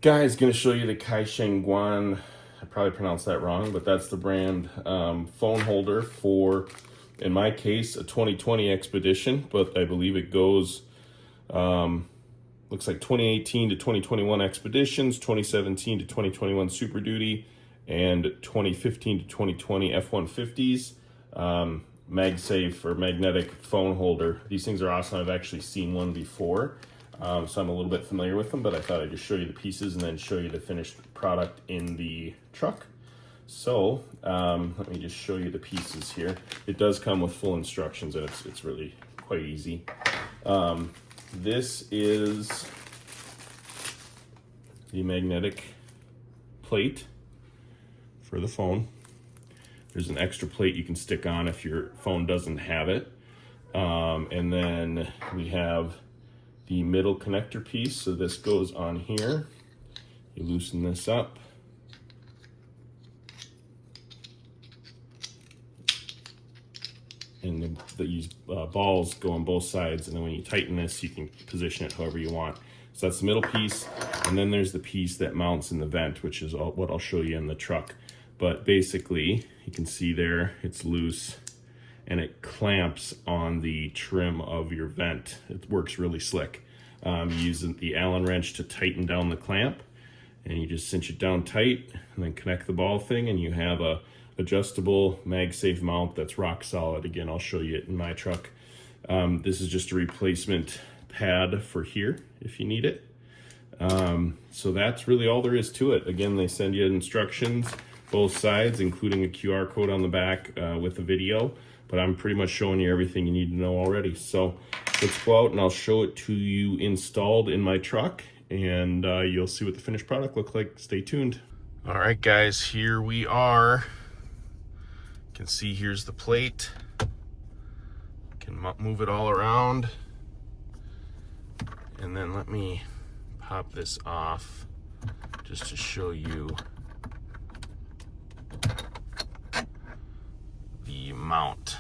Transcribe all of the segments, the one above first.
Guys, going to show you the Kaishengyuan. I probably pronounced that wrong, but that's the brand phone holder for, in my case, a 2020 Expedition, but I believe it goes, looks like 2018 to 2021 Expeditions, 2017 to 2021 Super Duty, and 2015 to 2020 F-150s. MagSafe or magnetic phone holder. These things are awesome. I've actually seen one before. So I'm a little bit familiar with them, but I thought I'd just show you the pieces and then show you the finished product in the truck. So let me just show you the pieces here. It does come with full instructions, and it's really quite easy. This is the magnetic plate for the phone. There's an extra plate you can stick on if your phone doesn't have it. And then we have the middle connector piece. So this goes on here. You loosen this up. And these balls go on both sides. And then when you tighten this, you can position it however you want. So that's the middle piece. And then there's the piece that mounts in the vent, which is what I'll show you in the truck. But basically, you can see there, it's loose and it clamps on the trim of your vent. It works really slick. You use the Allen wrench to tighten down the clamp, and you just cinch it down tight and then connect the ball thing, and you have a adjustable MagSafe mount that's rock solid. Again, I'll show you it in my truck. This is just a replacement pad for here if you need it. So that's really all there is to it. Again, they send you instructions, both sides, including a QR code on the back with a video, but I'm pretty much showing you everything you need to know already. So let's go out and I'll show it to you installed in my truck, and you'll see what the finished product looks like. Stay tuned. All right, guys, here we are. You can see here's the plate. You can move it all around. And then let me pop this off just to show you the mount.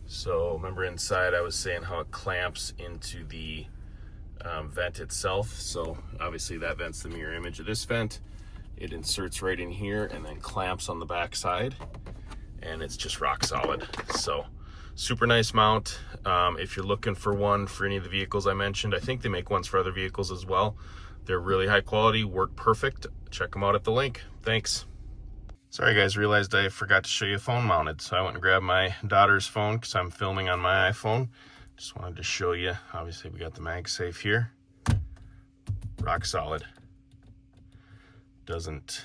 So remember inside I was saying how it clamps into the vent itself. So obviously that vent's the mirror image of this vent. It inserts right in here and then clamps on the back side, and it's just rock solid. So super nice mount. If you're looking for one for any of the vehicles I mentioned, I think they make ones for other vehicles as well. They're really high quality, work perfect. Check them out at the link. Thanks. Sorry guys, realized I forgot to show you phone mounted. So I went and grabbed my daughter's phone because I'm filming on my iPhone. Just wanted to show you. Obviously we got the MagSafe here. Rock solid. Doesn't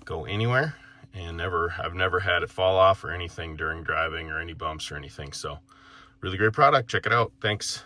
go anywhere, and I've never had it fall off or anything during driving or any bumps or anything. So really great product. Check it out. Thanks.